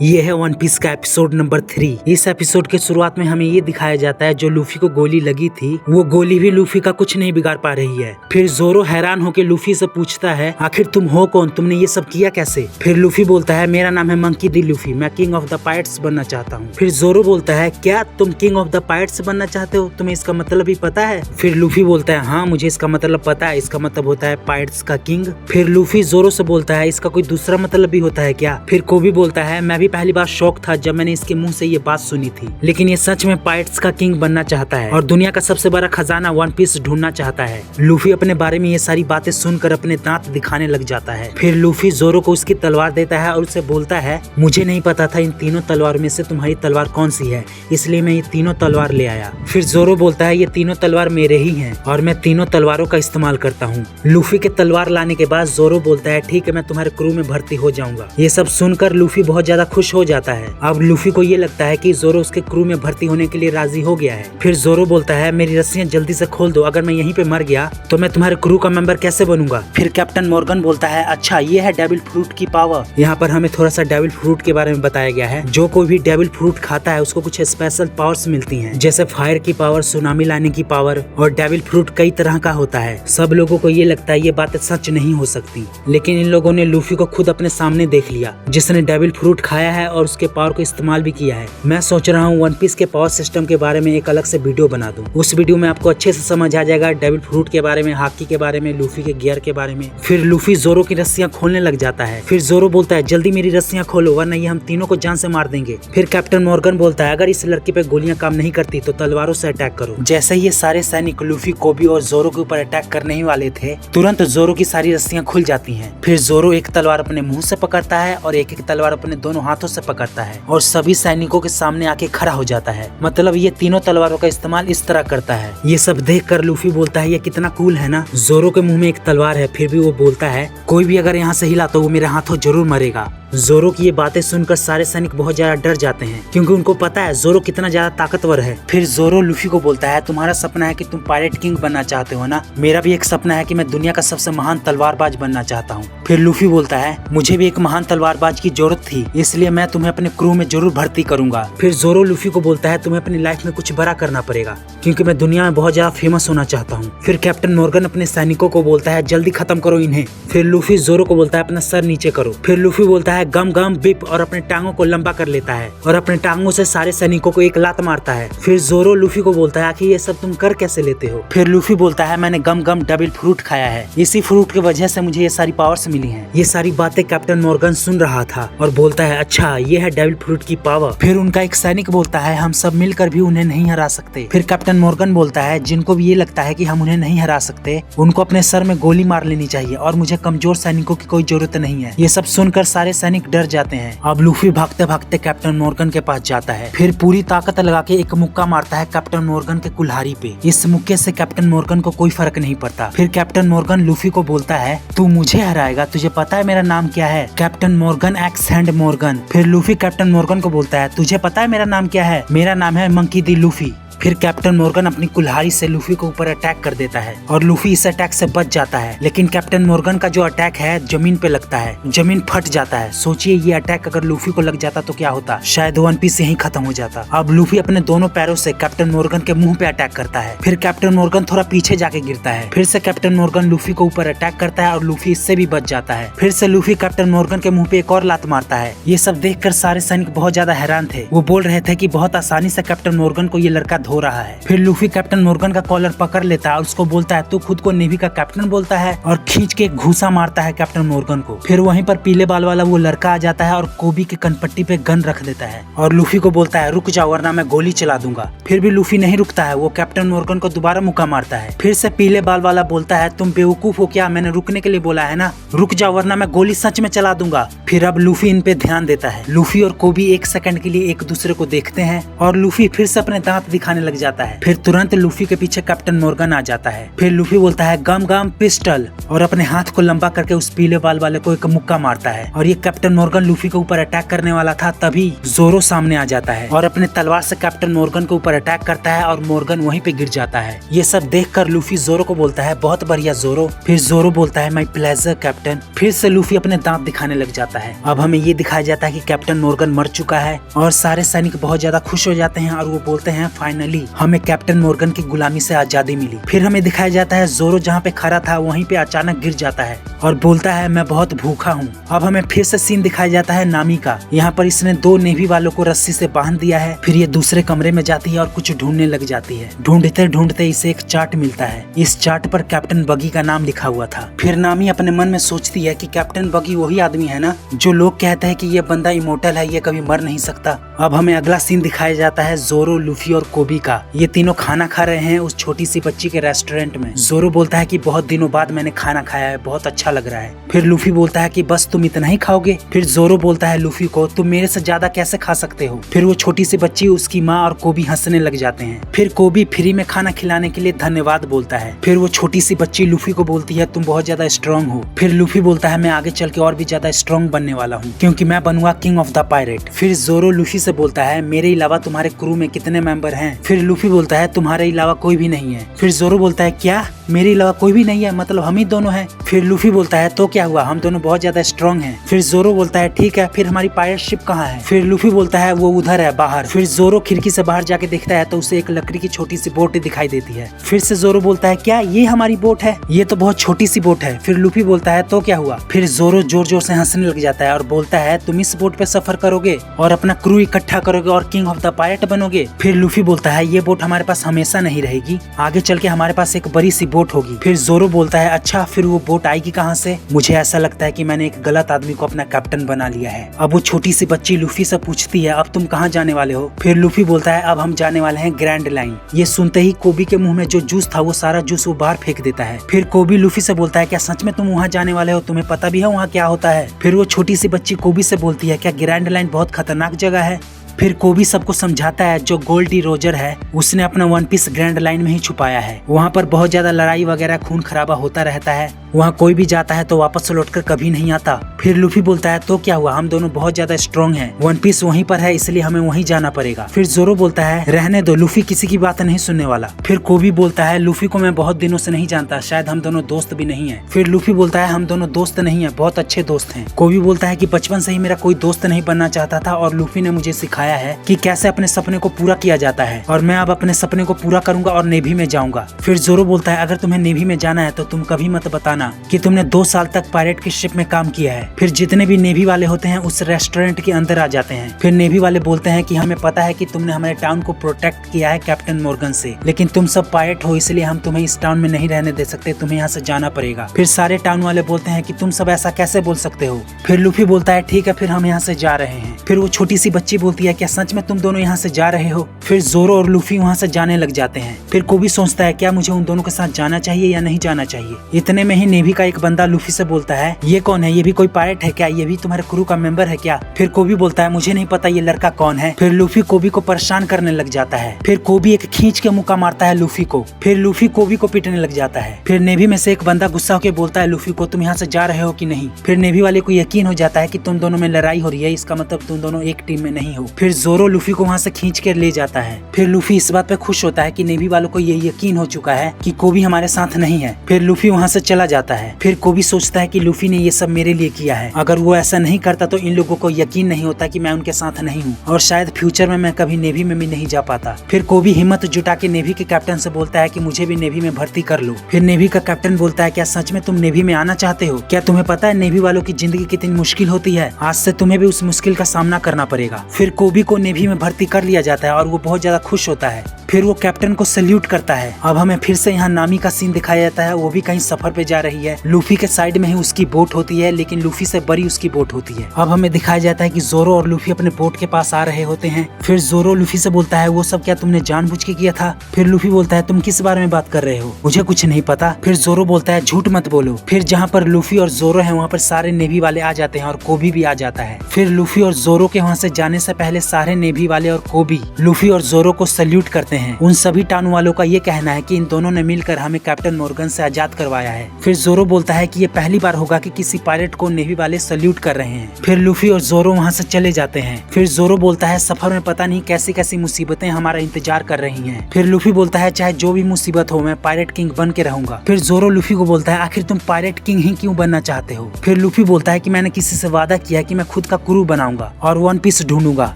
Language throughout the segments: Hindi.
ये है वन पीस का एपिसोड नंबर 3। इस एपिसोड के शुरुआत में हमें ये दिखाया जाता है जो लूफी को गोली लगी थी वो गोली भी लूफी का कुछ नहीं बिगाड़ पा रही है। फिर जोरो हैरान होकर लूफी से पूछता है आखिर तुम हो कौन, तुमने ये सब किया कैसे। फिर लूफी बोलता है मेरा नाम है मंकी डी लूफी, मैं किंग ऑफ द पायरेट्स बनना चाहता हूँ। फिर जोरो बोलता है क्या तुम किंग ऑफ द पायरेट्स बनना चाहते हो, तुम्हें इसका मतलब भी पता है। फिर लूफी बोलता है हाँ मुझे इसका मतलब पता है, इसका मतलब होता है पायरेट्स का किंग। फिर लूफी जोरो से बोलता है इसका कोई दूसरा मतलब भी होता है क्या। फिर कोबी बोलता है मैं भी पहली बार शौक था जब मैंने इसके मुंह से ये बात सुनी थी, लेकिन ये सच में पायरेट्स का किंग बनना चाहता है और दुनिया का सबसे बड़ा खजाना वन पीस ढूंढना चाहता है। लूफी अपने बारे में ये सारी बातें सुनकर अपने दांत दिखाने लग जाता है। फिर लूफी जोरो को उसकी तलवार देता है और उसे बोलता है मुझे नहीं पता था इन तीनों तलवार में से तुम्हारी तलवार कौन सी है, इसलिए मैं ये तीनों तलवार ले आया। फिर जोरो बोलता है ये तीनों तलवार मेरे ही हैं और मैं तीनों तलवारों का इस्तेमाल करता हूँ। लूफी के तलवार लाने के बाद जोरो बोलता है ठीक है मैं तुम्हारे क्रू में भर्ती हो जाऊंगा। ये सब सुनकर लूफी बहुत ज्यादा खुश हो जाता है। अब लूफी को ये लगता है कि जोरो उसके क्रू में भर्ती होने के लिए राजी हो गया है। फिर जोरो बोलता है मेरी रस्सियां जल्दी से खोल दो, अगर मैं यहीं पे मर गया तो मैं तुम्हारे क्रू का मेंबर कैसे बनूंगा। फिर कैप्टन मॉर्गन बोलता है अच्छा ये है डेविल फ्रूट की पावर। यहाँ पर हमें थोड़ा सा डेविल फ्रूट के बारे में बताया गया है। जो कोई भी डेविल फ्रूट खाता है उसको कुछ स्पेशल पावर्स मिलती हैं, जैसे फायर की पावर, सुनामी लाने की पावर। और डेविल फ्रूट कई तरह का होता है। सब लोगों को ये लगता है ये बातें सच नहीं हो सकती, लेकिन इन लोगों ने लूफी को खुद अपने सामने देख लिया जिसने डेविल फ्रूट खाया है और उसके पावर को इस्तेमाल भी किया है। मैं सोच रहा हूँ वन पीस के पावर सिस्टम के बारे में एक अलग से वीडियो बना दूं। उस वीडियो में आपको अच्छे से समझ आ जाएगा डेविल फ्रूट के बारे में, हाकी के बारे में, लूफी के गियर के बारे में। फिर लूफी जोरो की रस्सियां खोलने लग जाता है। फिर जोरो बोलता है जल्दी मेरी रस्सियां खोलो वरना ये हम तीनों को जान से मार देंगे। फिर कैप्टन मॉर्गन बोलता है अगर इस लड़की पे गोलियां काम नहीं करती तो तलवारों से अटैक करो। जैसे ये सारे सैनिक लूफी, कोबी और जोरो के ऊपर अटैक करने ही वाले थे, तुरंत जोरो की सारी रस्सियां खुल जाती हैं। फिर जोरो एक तलवार अपने मुंह से पकड़ता है और एक एक तलवार अपने दोनों हाथों से पकड़ता है और सभी सैनिकों के सामने आके खड़ा हो जाता है। मतलब ये तीनों तलवारों का इस्तेमाल इस तरह करता है। ये सब देखकर लूफी बोलता है ये कितना कूल है ना। जोरो के मुंह में एक तलवार है फिर भी वो बोलता है कोई भी अगर यहाँ से हिला तो वो मेरे हाथों जरूर मरेगा। जोरो की ये बातें सुनकर सारे सैनिक बहुत ज्यादा डर जाते हैं क्योंकि उनको पता है जोरो कितना ज्यादा ताकतवर है। फिर जोरो लूफी को बोलता है तुम्हारा सपना है कि तुम पायरेट किंग बनना चाहते हो ना, मेरा भी एक सपना है कि मैं दुनिया का सबसे महान तलवारबाज बनना चाहता हूँ। फिर लूफी बोलता है मुझे भी एक महान तलवारबाज की जरूरत थी, इसलिए मैं तुम्हें अपने क्रू में जरूर भर्ती करूंगा। फिर जोरो लूफी को बोलता है तुम्हें अपनी लाइफ में कुछ बड़ा करना पड़ेगा क्योंकि मैं दुनिया में बहुत ज्यादा फेमस होना चाहता हूँ। फिर कैप्टन मॉर्गन अपने सैनिकों को बोलता है जल्दी खत्म करो इन्हें। फिर लूफी जोरो को बोलता है अपना सर नीचे करो। फिर लूफी बोलता है गम गम बिप और अपने टांगों को लंबा कर लेता है और अपने टांगों से सारे सैनिकों को एक लात मारता है। फिर जोरो लूफी को बोलता है कि ये सब तुम कर कैसे लेते हो। फिर लूफी बोलता है मैंने गम गम डेविल फ्रूट खाया है, इसी फ्रूट की वजह से मुझे ये सारी पावर्स मिली हैं। ये सारी बातें कैप्टन मॉर्गन सुन रहा था और बोलता है अच्छा ये है डेविल फ्रूट की पावर। फिर उनका एक सैनिक बोलता है हम सब मिलकर भी उन्हें नहीं हरा सकते। फिर कैप्टन मॉर्गन बोलता है जिनको भी ये लगता है कि हम उन्हें नहीं हरा सकते उनको अपने सर में गोली मार लेनी चाहिए और मुझे कमजोर सैनिकों की कोई जरूरत नहीं है। ये सब सुनकर सारे सैनिक डर जाते हैं। अब लूफी भागते भागते कैप्टन मॉर्गन के पास जाता है। फिर पूरी ताकत लगा के एक मुक्का मारता है कैप्टन मॉर्गन के कुल्हाड़ी पे। इस मुक्के से कैप्टन मॉर्गन को कोई फर्क नहीं पड़ता। फिर कैप्टन मॉर्गन लूफी को बोलता है तू मुझे हराएगा, तुझे पता है मेरा नाम क्या है। Captain Morgan x hand Morgan. फिर लूफी कैप्टन मॉर्गन को बोलता है तुझे पता है मेरा नाम क्या है, मेरा नाम है मंकी डी लूफी। फिर कैप्टन मॉर्गन अपनी कुल्हाड़ी से लूफी के ऊपर अटैक कर देता है और लूफी इस अटैक से बच जाता है, लेकिन कैप्टन मॉर्गन का जो अटैक है जमीन पे लगता है, जमीन फट जाता है। सोचिए ये अटैक अगर लूफी को लग जाता तो क्या होता, शायद वन पीस यहीं खत्म हो जाता। अब लूफी अपने दोनों पैरों से कैप्टन मॉर्गन के मुंह पे अटैक करता है। फिर कैप्टन मॉर्गन थोड़ा पीछे जाके गिरता है। फिर से कैप्टन मॉर्गन लूफी के ऊपर अटैक करता है और लूफी इससे भी बच जाता है। फिर से लूफी कैप्टन मॉर्गन के मुंह पे एक और लात मारता है। ये सब देखकर सारे सैनिक बहुत ज्यादा हैरान थे। वो बोल रहे थे कि बहुत आसानी से कैप्टन मॉर्गन को ये लड़का धो रहा है। फिर लूफी कैप्टन मॉर्गन का कॉलर पकड़ लेता है और उसको बोलता है तू खुद को नेवी का कैप्टन बोलता है, और खींच के घूसा मारता है कैप्टन मॉर्गन को। फिर वहीं पर पीले बाल वाला वो लड़का आ जाता है और कोबी के कनपट्टी पे गन रख देता है और लूफी को बोलता है रुक जाओ वरना मैं गोली चला दूंगा। फिर भी लूफी नहीं रुकता है, वो कैप्टन मॉर्गन को दोबारा मुक्का मारता है। फिर से पीले बाल वाला बोलता है तुम बेवकूफ हो क्या, मैंने रुकने के लिए बोला है ना, रुक जाओ वरना मैं गोली सच में चला दूंगा। फिर अब लूफी इन पे ध्यान देता है। लूफी और कोबी एक सेकंड के लिए एक दूसरे को देखते हैं और लूफी फिर से अपने दांत दिखाने दिखाने लग जाता है। फिर तुरंत लूफी के पीछे कैप्टन मॉर्गन आ जाता है। फिर लूफी बोलता है गम गम पिस्टल और अपने हाथ को लंबा करके उस पीले बाल वाले को एक मुक्का मारता है। और ये कैप्टन मॉर्गन लूफी के ऊपर अटैक करने वाला था, तभी जोरो सामने आ जाता है और अपने तलवार से कैप्टन मॉर्गन के ऊपर अटैक करता है और मॉर्गन वहीं पे गिर जाता है। ये सब देखकर लूफी जोरो को बोलता है बहुत बढ़िया जोरो। फिर जोरो बोलता है माय प्लेजर कैप्टन। फिर से लूफी अपने दांत दिखाने लग जाता है। अब हमें ये दिखाया जाता है कि कैप्टन मॉर्गन मर चुका है और सारे सैनिक बहुत ज्यादा खुश हो जाते हैं और वो बोलते हैं फाइनली हमें कैप्टन मॉर्गन की गुलामी से आजादी मिली। फिर हमें दिखाया जाता है जोरो जहाँ पे खड़ा था वहीं पे अचानक गिर जाता है और बोलता है मैं बहुत भूखा हूँ। अब हमें फिर से सीन दिखाया जाता है नामी का। यहाँ पर इसने 2 नेवी वालों को रस्सी से बांध दिया है। फिर ये दूसरे कमरे में जाती है और कुछ ढूंढने लग जाती है। ढूंढते ढूंढते इसे एक चार्ट मिलता है। इस चार्ट पर कैप्टन बगी का नाम लिखा हुआ था। फिर नामी अपने मन में सोचती है कि कैप्टन बगी वही आदमी है ना जो लोग कहते हैं कि ये बंदा इमोर्टल है, ये कभी मर नहीं सकता। अब हमें अगला सीन दिखाया जाता है जोरो, लूफी और कोबी का। ये तीनों खाना खा रहे हैं उस छोटी सी बच्ची के रेस्टोरेंट में। जोरो बोलता है कि बहुत दिनों बाद मैंने खाना खाया है, बहुत अच्छा लग रहा है। फिर लूफी बोलता है कि बस तुम इतना ही खाओगे। फिर जोरो बोलता है लूफी को तुम मेरे से ज्यादा कैसे खा सकते हो। फिर वो छोटी सी बच्ची, उसकी माँ और कोबी हंसने लग जाते हैं। फिर कोबी फ्री में खाना खिलाने के लिए धन्यवाद बोलता है। फिर वो छोटी सी बच्ची लूफी को बोलती है तुम बहुत ज्यादा स्ट्रांग हो। फिर लूफी बोलता है मैं आगे चल के और भी ज्यादा स्ट्रांग बनने वाला हूँ क्योंकि मैं बनूंगा किंग ऑफ द पायरेट। फिर जोरो लूफी से बोलता है मेरे अलावा तुम्हारे क्रू में कितने मेंबर हैं। फिर लूफी बोलता है तुम्हारे अलावा कोई भी नहीं है। फिर जोरो बोलता है क्या मेरे अलावा कोई भी नहीं है, मतलब हम ही दोनों हैं। फिर लूफी बोलता है तो क्या हुआ, हम दोनों बहुत ज्यादा स्ट्रांग हैं। फिर जोरो बोलता है ठीक है, फिर हमारी पायरेट शिप कहाँ है। फिर लूफी बोलता है वो उधर है बाहर। फिर जोरो खिड़की से बाहर जाके देखता है तो उसे एक लकड़ी की छोटी सी बोट दिखाई देती है। फिर से जोरो बोलता है क्या ये हमारी बोट है, ये तो बहुत छोटी सी बोट है। फिर लूफी बोलता है तो क्या हुआ। फिर जोरो जोर जोर से हंसने लग जाता है और बोलता है तुम इस बोट पे सफर करोगे और अपना क्रू इकट्ठा करोगे और किंग ऑफ द पायरेट बनोगे। फिर लूफी बोलता है ये बोट हमारे पास हमेशा नहीं रहेगी, आगे चल के हमारे पास एक बड़ी सी बोट होगी। फिर जोरो बोलता है अच्छा फिर वो बोट आएगी कहाँ से। मुझे ऐसा लगता है कि मैंने एक गलत आदमी को अपना कैप्टन बना लिया है। अब वो छोटी सी बच्ची लूफी से पूछती है अब तुम कहाँ जाने वाले हो। फिर लूफी बोलता है अब हम जाने वाले हैं ग्रैंड लाइन। ये सुनते ही कोबी के मुंह में जो जूस था वो सारा जूस वो बाहर फेंक देता है। फिर कोबी लूफी से बोलता है क्या सच में तुम वहाँ जाने वाले हो, तुम्हें पता भी है वहाँ क्या होता है। फिर वो छोटी सी बच्ची कोबी से बोलती है क्या ग्रैंड लाइन बहुत खतरनाक जगह है। फिर कोबी सबको समझाता है जो गोल्डी रोजर है उसने अपना वन पीस ग्रैंड लाइन में ही छुपाया है, वहाँ पर बहुत ज्यादा लड़ाई वगैरह खून खराबा होता रहता है, वहाँ कोई भी जाता है तो वापस लौटकर कभी नहीं आता। फिर लूफी बोलता है तो क्या हुआ, हम दोनों बहुत ज्यादा स्ट्रॉन्ग हैं, वन पीस वहीं पर है इसलिए हमें वहीं जाना पड़ेगा। फिर जोरो बोलता है रहने दो, लूफी किसी की बात नहीं सुनने वाला। फिर कोबी बोलता है लूफी को मैं बहुत दिनों से नहीं जानता, शायद हम दोनों दोस्त भी नहीं है। फिर लूफी बोलता है हम दोनों दोस्त नहीं है, बहुत अच्छे दोस्त हैं। कोबी बोलता है कि बचपन से ही मेरा कोई दोस्त नहीं बनना चाहता था और लूफी ने मुझे सिखाया है कि कैसे अपने सपने को पूरा किया जाता है और मैं अब अपने सपने को पूरा करूंगा और नेवी में जाऊंगा। फिर जोरो बोलता है अगर तुम्हें नेवी में जाना है तो तुम कभी मत बताना कि तुमने 2 साल तक पायरेट की शिप में काम किया है। फिर जितने भी नेवी वाले होते हैं उस रेस्टोरेंट के अंदर आ जाते हैं। फिर नेवी वाले बोलते हैं कि हमें पता है कि तुमने हमारे टाउन को प्रोटेक्ट किया है कैप्टन मॉर्गन से, लेकिन तुम सब पायरेट हो इसलिए हम तुम्हें इस टाउन में नहीं रहने दे सकते, तुम्हें यहाँ से जाना पड़ेगा। फिर सारे टाउन वाले बोलते हैं कि तुम सब ऐसा कैसे बोल सकते हो। फिर लूफी बोलता है ठीक है फिर हम यहाँ से जा रहे हैं। फिर वो छोटी सी बच्ची बोलती है क्या सच में तुम दोनों यहाँ से जा रहे हो। फिर जोरो और लूफी वहाँ से जाने लग जाते हैं। फिर कोबी सोचता है क्या मुझे उन दोनों के साथ जाना चाहिए या नहीं जाना चाहिए। इतने में ही नेवी का एक बंदा लूफी से बोलता है ये कौन है, ये भी कोई पायरेट है क्या, ये भी तुम्हारे क्रू का मेंबर है क्या। फिर कोबी बोलता है मुझे नहीं पता ये लड़का कौन है। फिर लूफी कोबी को परेशान करने लग जाता है। फिर कोबी एक खींच के मुक्का मारता है लूफी को। फिर लूफी कोबी को पीटने लग जाता है। फिर नेवी में से एक बंदा गुस्सा होकर बोलता है लूफी को तुम यहाँ से जा रहे हो कि नहीं। फिर नेवी वाले को यकीन हो जाता है कि तुम दोनों में लड़ाई हो रही है, इसका मतलब तुम दोनों एक टीम में नहीं हो। फिर जोरो लूफी को वहाँ से खींच कर ले जाता है। फिर लूफी इस बात पे खुश होता है कि नेवी वालों को ये यकीन हो चुका है कि कोबी हमारे साथ नहीं है। फिर लूफी वहाँ से चला जाता है। फिर कोबी सोचता है कि लूफी ने ये सब मेरे लिए किया है, अगर वो ऐसा नहीं करता तो इन लोगों को यकीन नहीं होता कि मैं उनके साथ नहीं हूँ और शायद फ्यूचर में मैं कभी नेवी में भी नहीं जा पाता। फिर कोबी हिम्मत जुटा के नेवी के कैप्टन से बोलता है कि मुझे भी नेवी में भर्ती कर लो। फिर नेवी का कैप्टन बोलता है क्या सच में तुम नेवी में आना चाहते हो, क्या तुम्हें पता है नेवी वालों की जिंदगी कितनी मुश्किल होती है, आज से तुम्हें भी उस मुश्किल का सामना करना पड़ेगा। फिर कोबी को नेवी में भर्ती कर लिया जाता है और वो बहुत ज्यादा खुश होता है। फिर वो कैप्टन को सल्यूट करता है। अब हमें फिर से यहाँ नामी का सीन दिखाया जाता है, वो भी कहीं सफर पे जा रही है। लूफी के साइड में ही उसकी बोट होती है लेकिन लूफी से बड़ी उसकी बोट होती है। अब हमें दिखाया जाता है कि जोरो और लूफी अपने बोट के पास आ रहे होते हैं। फिर जोरो लूफी से बोलता है वो सब क्या तुमने जानबूझ के किया था। फिर लूफी बोलता है तुम किस बारे में बात कर रहे हो, मुझे कुछ नहीं पता। फिर जोरो बोलता है झूठ मत बोलो। फिर जहाँ पर लूफी और जोरो है वहाँ पर सारे नेवी वाले आ जाते हैं और कोबी भी आ जाता है। फिर लूफी और जोरो के वहाँ से जाने से पहले सारे नेवी वाले और कोबी लूफी और जोरो को सल्यूट करते हैं। उन सभी टानू वालों का ये कहना है कि इन दोनों ने मिलकर हमें कैप्टन मॉर्गन से आजाद करवाया है। फिर जोरो बोलता है कि ये पहली बार होगा कि किसी पायलट को नेवी वाले सल्यूट कर रहे हैं। फिर लूफी और जोरो वहाँ से चले जाते हैं। फिर जोरो बोलता है सफर में पता नहीं कैसी कैसी मुसीबतें हमारा इंतजार कर रही हैं। फिर लूफी बोलता है चाहे जो भी मुसीबत हो मैं पायलट किंग बन के रहूंगा। फिर जोरो लूफी को बोलता है आखिर तुम पायलट किंग ही क्यों बनना चाहते हो। फिर लूफी बोलता है कि मैंने किसी से वादा किया कि मैं खुद का क्रू बनाऊंगा और वन पीस ढूंढूंगा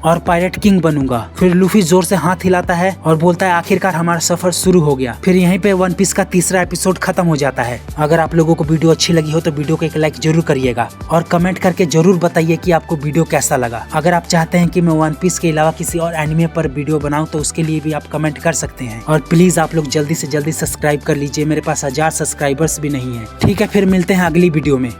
और पायलट किंग बनूंगा। फिर लूफी जोर से हाथ हिलाता है और बोलता है आखिरकार हमारा सफर शुरू हो गया। फिर यहीं पे वन पीस का तीसरा एपिसोड खत्म हो जाता है। अगर आप लोगों को वीडियो अच्छी लगी हो तो वीडियो को एक लाइक जरूर करिएगा और कमेंट करके जरूर बताइए कि आपको वीडियो कैसा लगा। अगर आप चाहते हैं कि मैं वन पीस के अलावा किसी और एनिमे पर वीडियो बनाऊं तो उसके लिए भी आप कमेंट कर सकते हैं। और प्लीज आप लोग जल्दी से जल्दी सब्सक्राइब कर लीजिए, मेरे पास 1000 सब्सक्राइबर्स भी नहीं है। ठीक है, फिर मिलते हैं अगली वीडियो में।